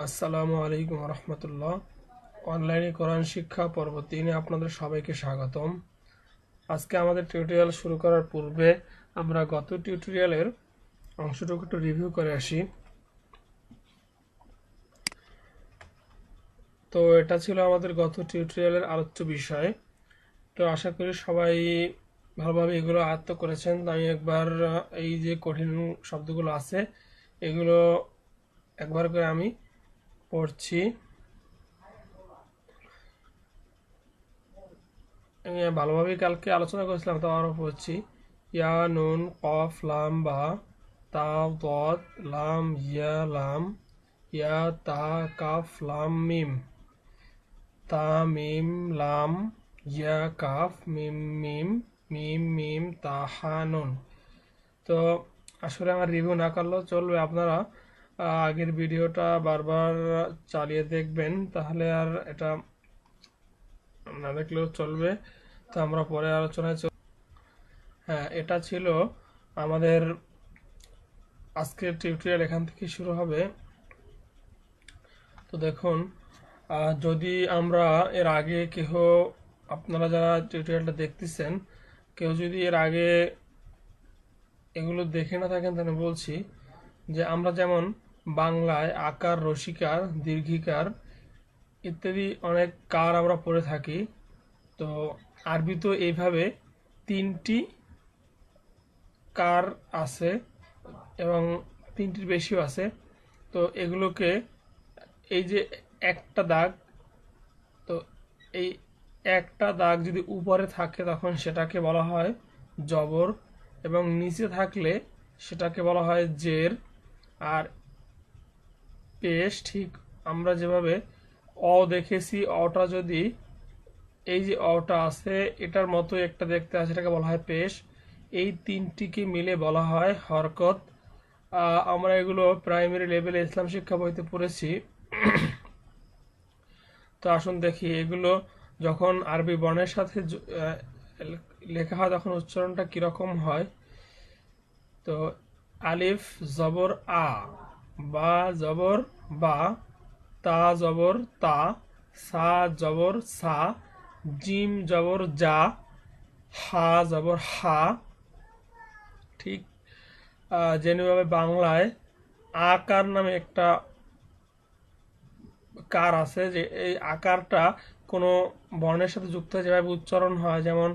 আসসালামু আলাইকুম রহমতুল্লাহ। অনলাইনে কোরআন শিক্ষা পর্ব 3-এ আপনাদের সবাইকে স্বাগতম। আজকে আমাদের টিউটোরিয়াল শুরু করার পূর্বে আমরা গত টিউটোরিয়ালের অংশটুকু একটু রিভিউ করে আসি। তো এটা ছিল আমাদের গত টিউটোরিয়ালের আলোচ্য বিষয়। তো আশা করি সবাই ভালোভাবে এগুলো আয়ত্ত করেছেন। আমি একবার এই যে কঠিন শব্দগুলো আছে এগুলো একবার করে আমি পড়ছি। আমি ভালোভাবেই কালকে আলোচনা করেছিলাম, তো আরও পড়ছি। ইয়া নুন কফ লাম বা, তা দদ লাম ইয়া লাম, ইয়া তা কাফ লাম মিম, তা মিম লাম ইয়া কাফ মিম মিম, মিম মিম তা হা নুন। তো আসলে আমার রিভিউ না করলেও চলবে, আপনারা আগের ভিডিওটা বারবার চালিয়ে দেখবেন, তাহলে আর এটা না দেখলেও চলবে। তো আমরা পরে আলোচনায় হ্যাঁ, এটা ছিল আমাদের আজকের টিউটোরিয়াল, এখান থেকে শুরু হবে। তো দেখুন, যদি আমরা এর আগে কেউ, আপনারা যারা টিউটোরিয়ালটা দেখতেছেন, কেউ যদি এর আগে এগুলো দেখে না থাকেন, তাহলে বলছি যে আমরা যেমন বাংলায় আকার, রসিকার, দীর্ঘিকার ইত্যাদি অনেক কার আমরা পড়ে থাকি। তো আরবিতেও এইভাবে 3টি কার আছে এবং 3টির বেশিও আছে। তো এগুলোকে, এই যে একটা দাগ, তো এই একটা দাগ যদি উপরে থাকে তখন সেটাকে বলা হয় জবর, এবং নিচে থাকলে সেটাকে বলা হয় জের। আর পেশ, ঠিক আমরা যেভাবে অ দেখেছি, অটা যদি, এই যে অটা আছে এটার মতো একটা দেখতে আছে, এটাকে বলা হয় পেশ। এই 3টিকে মিলে বলা হয় হরকত। আমরা এগুলো প্রাইমারি লেভেলে ইসলাম শিক্ষা বইতে পড়েছি। তো আসুন দেখি এগুলো যখন আরবি বর্ণের সাথে লেখা হয় তখন উচ্চারণটা কিরকম হয়। তো আলিফ জবর আ, বা জবর বা, তা জবর তা, সা জবর সা, জিম জবর যা, হা জবর হা। ঠিক যেভাবে বাংলায় আকার নামে একটা কার আছে, যে এই আকারটা কোনো বর্ণের সাথে যুক্ত হয়ে যেভাবে উচ্চারণ হয়, যেমন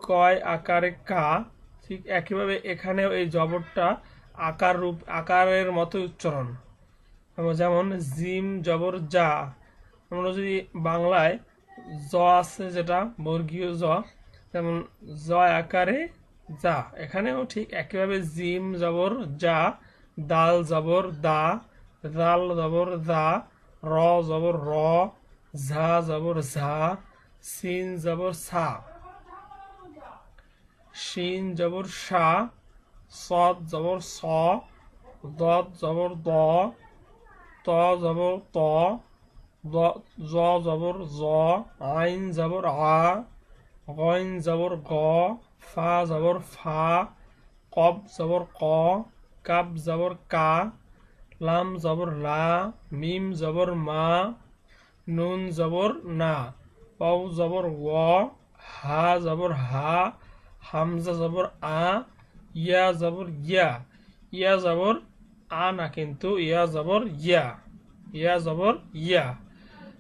কয় আকারে কা, ঠিক একইভাবে এখানেও এই জবরটা আকারের মতো উচ্চারণ। যেমন জিম জবর যা, আমরা যদি বাংলায় জ আছে যেটা বর্গীয় জ, যেমন জ আকারে যা, এখানেও ঠিক একইভাবে জিম জবর যা, দাল জবর দা, দাল জবর দা, র জবর র, ঝা জবর ঝা, সিন জবর সা, শিন জবর শা, সদ জবর স, দদ জবর দ, ত জবর ত, জ জবর জ, আইন জবর আ, গইন জবর গ, ফা জবর ফা, কব জবর ক, কাব জবর কা, লাম জবর লা, মিম জবর মা, নুন জবর না, ওয়াও জবর ওয়া, হা জবর হা, হামজা জবর আ, ইয়া জবর ইয়া। ইয়া জবর আ না, কিন্তু ইয়া জবর ইয়া, ইয়া জবর ইয়া।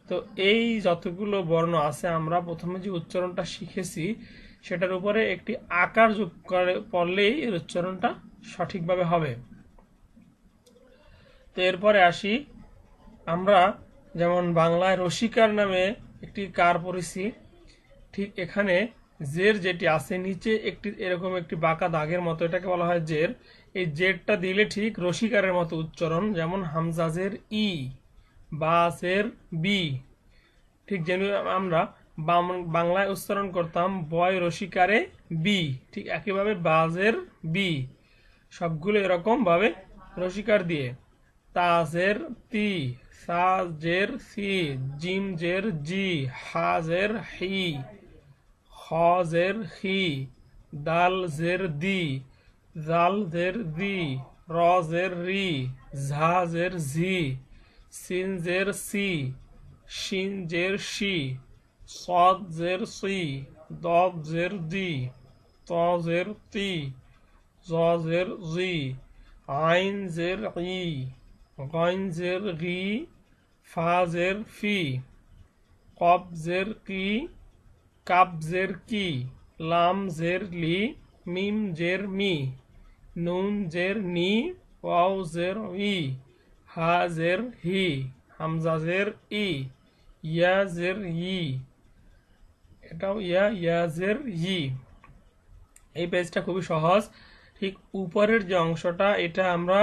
তো এই যতগুলো বর্ণ আছে, আমরা প্রথমে যে উচ্চারণটা শিখেছি সেটার উপরে একটি আকার যোগ করে পড়লেই এর উচ্চারণটা সঠিকভাবে হবে। তো এরপরে আসি, আমরা যেমন বাংলায় রসিকার নামে একটি কার পড়েছি, ঠিক এখানে জের যেটি আছে নিচে একটি এরকম একটি বাঁকা দাগের মতো, এটাকে বলা হয় জের। এই জেরটা দিলে ঠিক রসিকারের মতো উচ্চারণ, যেমন হামজাজের ই, বাসের বি। ঠিক যেন আমরা বাংলায় উচ্চারণ করতাম বয় রসিকারে বি, ঠিক একইভাবে বাজের বি, সবগুলো এরকম ভাবে রসিকার দিয়ে। তাজের তি, সাজের সি, জিম জের জি, হাজের হি, হজের হি, দাল জের দি, জাল জের দি, র জের রি, ঝা জের ঝি, সিন জের সি, শিন জের শি, صاد জের সি, ضاد জের দি, ত জের তি, জ জের জি, আইন জের ই, গাইন জের গি, ফা জের ফি, কব জের কি, কাব জের কি, লাম জের লি, মিম জের মি, নুন জের নি, ওয়াও জের ই, হা জের হি, হামজা জের ই, ইয়া জের ই, এটাও ইয়া, ইয়া জের ই। এই পেজটা খুবই সহজ। ঠিক উপরের যে অংশটা এটা আমরা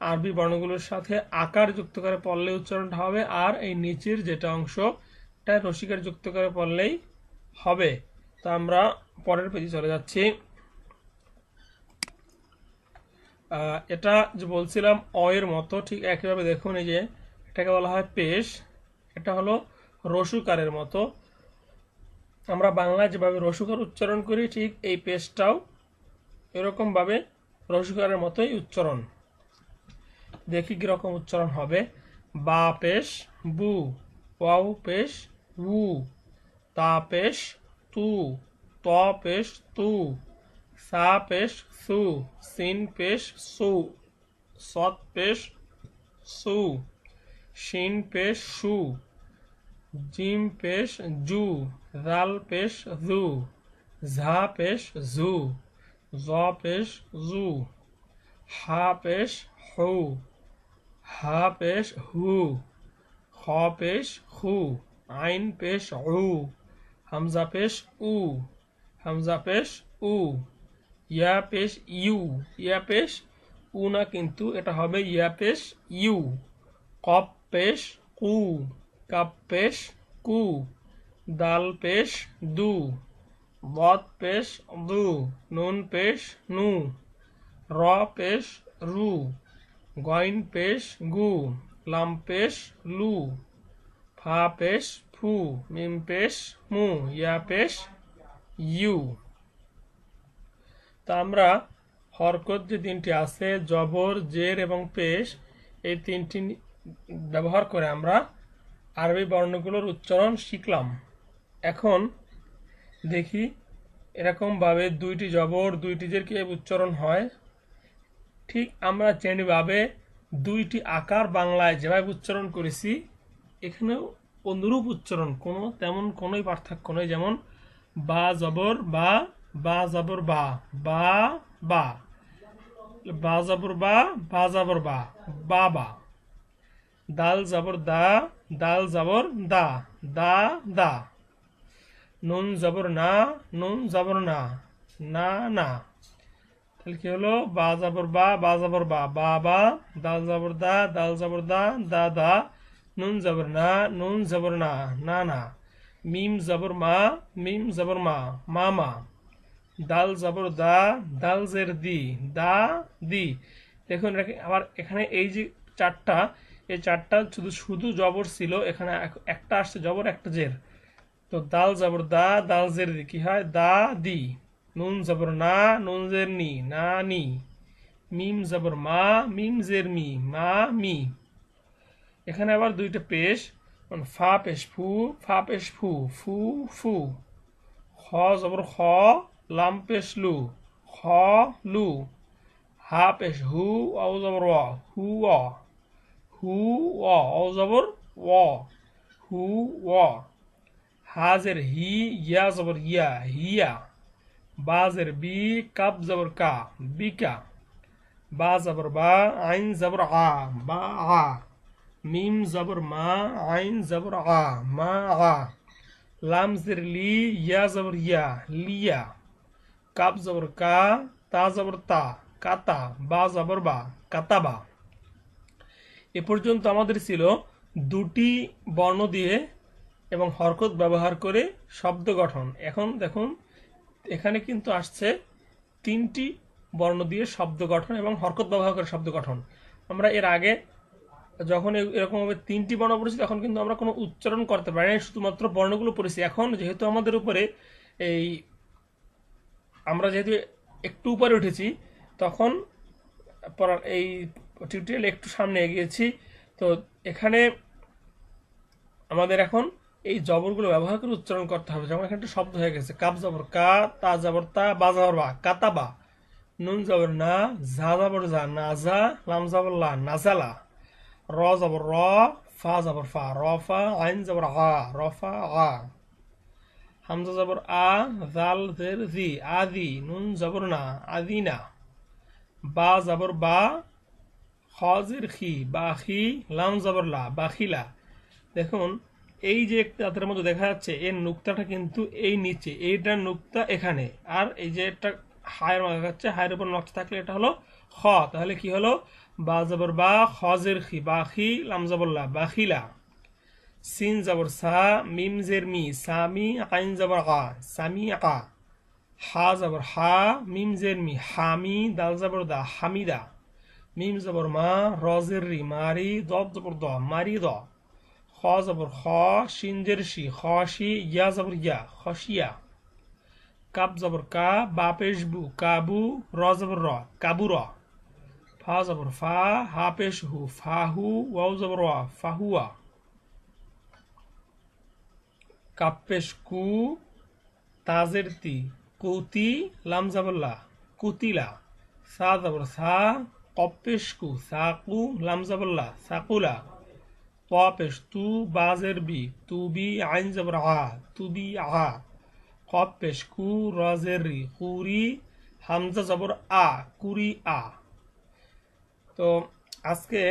আরবি বর্ণগুলোর সাথে আকার যুক্ত করে পড়লে উচ্চারণটা হবে, আর এই নিচের যেটা অংশ এটা রসিকার যুক্ত করে পড়লেই হবে। তো আমরা পরের পেজে চলে যাচ্ছি। এটা যে বলছিলাম অ এর মতো, ঠিক একইভাবে দেখুন, এই যে এটাকে বলা হয় পেশ, এটা হলো রসুকারের মতো। আমরা বাংলায় যেভাবে রসুকার উচ্চারণ করি ঠিক এই পেশটাও এরকম ভাবে রসুকারের মতোই উচ্চারণ। দেখি কিরকম উচ্চারণ হবে। বা পেশ বু, ওয়াও পেশ উ, তা পেশ তু, ত পেশ তু, সা পেশ সু, সিন পেশ সু, সৎ পেশ সু, শিন পেশ সু, জিম পেশ জু, জাল পেশ জু, ঝা পেশ জু, জ পেশ জু, হা পেশ হু, হা পেশ হু, খ পেশ হু, আইন পেশ উ, হামজা পেশ উ, হামজা পেশ উ, ইয়া পেশ ইউ, ইয়া পেশ উ না কিন্তু এটা হবে ইয়া পেশ ইউ, কপ পেশ কু, কাপ পেশ কু, দাল পেশ দু, বদ পেশ দু, নুন পেশ নু, র পেশ রু, গইন পেশ গু, লাম পেশ লু, ফা পেশ ফু, মিম পেশ মু, ইয়া পেশ ইউ। তা আমরা হরকত যে তিনটি আছে জবর, জের এবং পেশ, এই তিনটি ব্যবহার করে আমরা আরবি বর্ণগুলোর উচ্চারণ শিখলাম। এখন দেখি এরকমভাবে দুইটি জবর দুইটি জের কিভাবে উচ্চারণ হয়। ঠিক আমরা যেভাবে দুইটি আকার বাংলায় যেভাবে উচ্চারণ করেছি এখানেও অনুরূপ উচ্চারণ, তেমন কোনোই পার্থক্য নেই। যেমন বা জবর বা, বা জবর বা, বা বা, বা জবর বা, বা জবর বা, বাবা, দাল জবর দা, দাল জবর দা, দা দা, নুন জবর না, নুন জবর না, না না। তাহলে কি হলো? বা জবর বা, বা জবর বা, বাবা, দাল জবর দা, দাল জবর দা, দা দা, নুন জবর না, নুন জবর না, না না, মিম জবর মা, মিম জবর মা, মামা, দাল জবর দা, দাল জের দি, দা দি। দেখুন আবার এখানে এই যে চারটা, এই চারটা শুধু শুধু জবর ছিল, এখানে একটা আসছে জবর একটা জের। তো দাল জবর দা, দাল জের দি কি হয়? দা দি। নুন জবর না, নুন জের নি, না নি। মিম জবর মা, মিম জের মি, মা মি। এখানে আবার দুইটা পেশ, ফা পেশ ফু, ফা পেশ ফু, ফু ফু। খ জবর খ, লাম পেশ লু, খ লু। হা পেশ হু, অ জবর অ, হু অ, হু অ, অ জবর অ, হু অ। হাজের হি, ইয়া জবর ইয়া, হিয়া। বাজের বি, কাব জবর কা, বিকা। বা জবর বা, আইন জবর আ, বা আ। মিম জবর মা, আইন জবর আ, মা আ। লাম জের লি, ইয়া জবর ইয়া, লিয়া। কাব জবর কা, তা জবর তা, কাতা। বা জবর বা, কাতাবা। এ পর্যন্ত আমাদের ছিল দুটি বর্ণ দিয়ে এবং হরকত ব্যবহার করে শব্দ গঠন। এখন দেখুন এখানে কিন্তু আসছে তিনটি বর্ণ দিয়ে শব্দ গঠন এবং হরকত ব্যবহার করে শব্দ গঠন। আমরা এর আগে যখন এরকমভাবে তিনটি বর্ণ পড়েছি তখন কিন্তু আমরা কোনো উচ্চারণ করতে পারি না, শুধুমাত্র বর্ণগুলো পড়েছি। এখন যেহেতু আমাদের উপরে আমরা যেহেতু একটু উপরে উঠেছি, তখন এই টিউটোরিয়াল একটু সামনে এগিয়েছি, তো এখানে আমাদের এখন এই জবরগুলো ব্যবহার করে উচ্চারণ করতে হবে। যেমন এখানে একটা শব্দ হয়ে গেছে, কাপ জবর কা, তা জবর তা, বা জবর বা, কাতাবা, নুন জবর না, ঝা জবর যা, নাজা, লাম জবর লা, নাজালা, র জবর র, ফা জবর ফা, রফা, আইন জবর আ, রফা আ, হামজা জবর আ, জাল জের জি, আদি, নুন জবর না, আদিনা, বা জবর বা, খ জের খি, বাখি, লাম জবর লা, বাখিলা। দেখুন এই যে তাদের মধ্যে দেখা যাচ্ছে এর নুক্তাটা কিন্তু এই নিচে, এইটার নুক্তা এখানে, আর এই যে একটা হায়ের মাথা যাচ্ছে, হায়ের উপর নকশা থাকলে এটা হলো খ। তাহলে কি হলো, বা জবর বা, খ জের খি, বাখি, লাম জবর লা, বাখিলা, সিন জবর সা, মিম জের মি, সামি, আইন জবর আ, সামি আ, হা জবর হা, মিম জের মি, হামি, দাল জবর দা, হামিদা, মিম জবর মা, র জের রি, মারি, দ জবর দ, মারি দ, খ জবর খ, শিন জের শি, খসি, ইয়া জবর ইয়া, খসিয়া, কাপ জবর কা, বা পেশ বু, কাবু, র জবর র, কাবুর, ফা জবর ফা, হা পেশ হু, ফাহু, ওয়াও জবর ওয়া, ফাহুয়া, কাপ পেশ কু, তাজের তি, কুতি, লাম জবর লা, কুতিলা, সা জবর সা, কপ পেশ কু, সাকু, লাম জবর লা, সাকুলা, ত পেশ তু, বাজের বি, তুবি, আইন জবর আ, তুবি আ, কপ পেশ কু, রজের রি, কুরি, হামজা জবর আ, কুরি আ। তো আজকে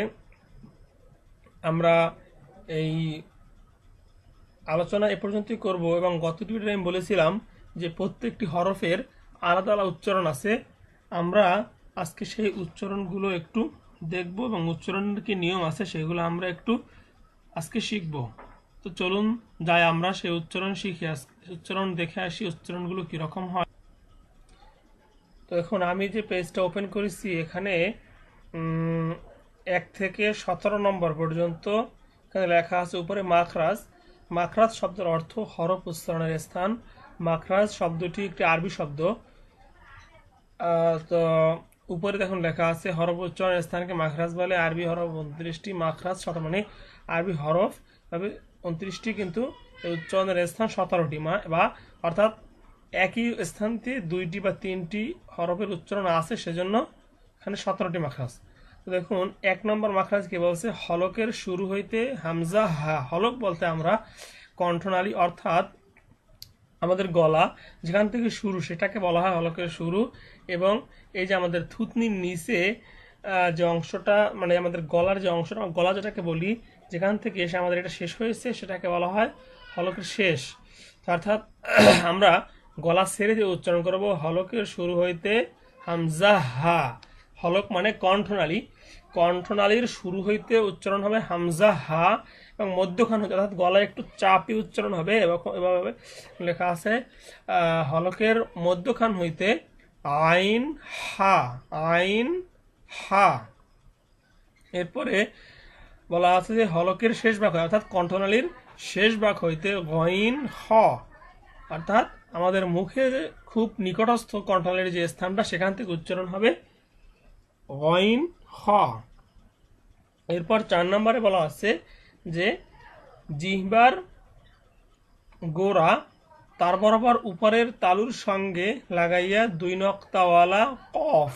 আমরা এই আলোচনা এ পর্যন্তই করব, এবং গত ভিডিওতে আমি বলেছিলাম যে প্রত্যেকটি হরফের আলাদা আলাদা উচ্চারণ আছে। আমরা আজকে সেই উচ্চারণগুলো একটু দেখব, এবং উচ্চারণের কি নিয়ম আছে সেগুলো আমরা একটু আজকে শিখব। তো চলুন যাই আমরা সেই উচ্চারণ শিখে উচ্চারণ দেখে আসি উচ্চারণগুলো কীরকম হয়। তো এখন আমি যে পেজটা ওপেন করেছি এখানে 1 থেকে 17 নম্বর পর্যন্ত এখানে লেখা আছে উপরে মাখরাজ। মাখরাজ শব্দের অর্থ হরফ উচ্চারণের স্থান। মাখরাজ শব্দটি একটি আরবি শব্দ। তো উপরে দেখুন লেখা আছে হরফ উচ্চারণের স্থানকে মাখরাজ বলে। আরবি হরফ 29টি, মাখরাজ 17, মানে আরবি হরফ তবে 29টি, কিন্তু উচ্চারণের স্থান 17টি, বা অর্থাৎ একই স্থানতে 2টি বা 3টি হরফের উচ্চারণ আছে, সেজন্য এখানে 17টি মাখরাজ। তো দেখুন 1 নম্বর মাখরাজ কি বলছে, হলকের শুরু হইতে হামজা হা। হলক বলতে আমরা কণ্ঠনালী, অর্থাৎ আমাদের গলা যেখান থেকে শুরু সেটাকে বলা হয় হলকের শুরু। এবং এই যে আমাদের থুতনির নিচে যে অংশটা, মানে আমাদের গলার যে অংশটা, গলা যেটাকে বলি, যেখান থেকে এসে আমাদের এটা শেষ হয়েছে সেটাকে বলা হয় হলকের শেষ। অর্থাৎ আমরা গলা ছেড়ে যে উচ্চারণ করব, হলকের শুরু হইতে হামজা হা। হলক মানে কণ্ঠনালী, কণ্ঠনালীর শুরু হইতে উচ্চারণ হবে হামজা হা, এবং মধ্যখান হইতে অর্থাৎ গলায় একটু চাপি উচ্চারণ হবে। এভাবে লেখা আছে, হলকের মধ্যখান হইতে আইন হা, আইন হা। এরপরে বলা আছে যে হলকের শেষ ভাগ হয়, অর্থাৎ কণ্ঠনালীর শেষ ভাগ হইতে গইন হ, অর্থাৎ আমাদের মুখে খুব নিকটস্থ কণ্ঠনালীর যে স্থানটা সেখান থেকে উচ্চারণ হবে গইন হ। এরপর 4 নম্বরে বলা আছে যে জিহ্বার গোড়া তার বরাবর উপরের তালুর সঙ্গে লাগাইয়া 2 নক্তাওয়ালা কফ।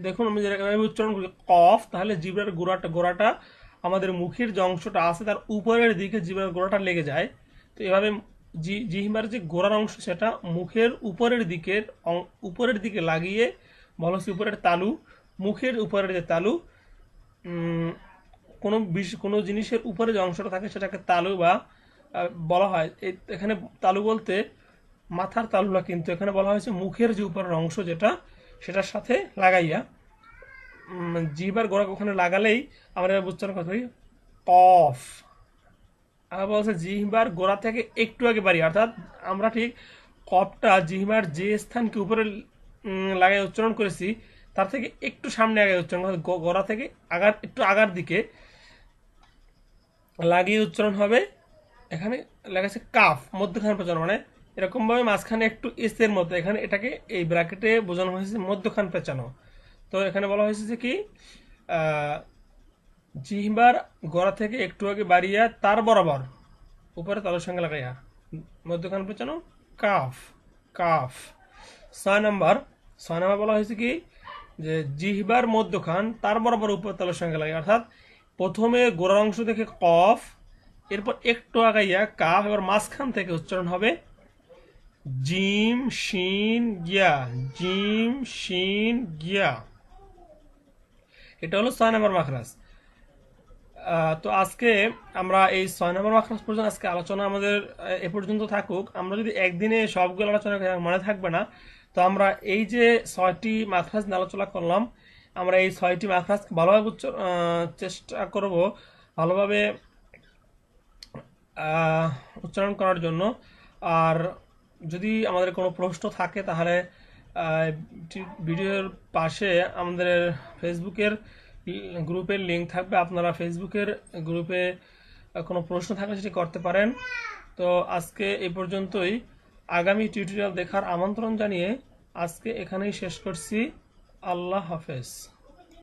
দেখুন আমি যেভাবে উচ্চারণ করি কফ, তাহলে জিহ্বার গোড়াটা আমাদের মুখের যে অংশটা আছে তার উপরের দিকে জিহ্বার গোড়াটা লেগে যায়। তো এভাবে জিহ্বার যে গোড়ার অংশ সেটা মুখের উপরের দিকে লাগিয়ে বলা হচ্ছে উপরের তালু, মুখের উপরের যে তালু, কোনো জিনিসের উপরে যে অংশটা থাকে সেটাকে তালু বা বলা হয়। এখানে তালু বলতে মাথার তালু না, কিন্তু এখানে বলা হয়েছে মুখের যে উপরের অংশ যেটা, সেটার সাথে লাগাইয়া জিহ্বার গোড়া ওখানে লাগালেই আমরা উচ্চারণ করতে পারি কফ। আর বলছে জিহ্বার গোড়া থেকে একটু আগে বাড়ি, অর্থাৎ আমরা ঠিক কফটা জিহ্বার যে স্থানকে উপরে লাগাই উচ্চারণ করেছি তার থেকে একটু সামনে আগে উচ্চারণ, গোড়া থেকে একটু আগার দিকে লাগিয়ে উচ্চারণ হবে। এখানে লেখা আছে কাফ, মধ্যখানে পেঁচানো, মানে এরকম ভাবে মাঝখানে একটু এস এর মতো, এখানে এটাকে এই ব্র্যাকেটে বোঝানো হয়েছে মধ্যখান পেঁচানো। তো এখানে বলা হয়েছে যে কি জিহ্বার গড়া থেকে একটু আগে বাড়িয়া তার বরাবর উপরে তালুর সঙ্গে লাগাইয়া মধ্যখান পেছানো কাফ কাফ। 6 নম্বর বলা হয়েছে কি যে জিহ্বার মধ্যখান তার বরাবর উপর তালুর সঙ্গে লাগাই, অর্থাৎ প্রথমে গোড়ার অংশ থেকে কফ, এরপর একটু আগাইয়া কাফ, এবার মাঝখান থেকে উচ্চারণ হবে জিম শিন গিয়া, জিম শিন গিয়া। এটা হলো 6 নম্বর মাখরাজ। তো আজকে আমরা এই 6 নম্বর মাখরাজ পর্যন্ত আজকে আলোচনা আমাদের এ পর্যন্ত থাকুক। আমরা যদি একদিনে সবগুলো আলোচনা করি মনে থাকবে না। তো আমরা এই যে 6টি মাখরাজ নিয়ে আলোচনা করলাম, আমরা এই 6টি মাখরাজ ভালোভাবে চেষ্টা করব ভালোভাবে উচ্চারণ করার জন্য। আর যদি আমাদের কোনো প্রশ্ন থাকে তাহলে ভিডিওর পাশে আমাদের ফেসবুকের গ্রুপের লিঙ্ক থাকবে, আপনারা ফেসবুকের গ্রুপে কোনো প্রশ্ন থাকলে সেটি করতে পারেন। তো আজকে এই পর্যন্তই, আগামী টিউটোরিয়াল দেখার আমন্ত্রণ জানিয়ে আজকে এখানেই শেষ করছি। আল্লাহ হাফেজ।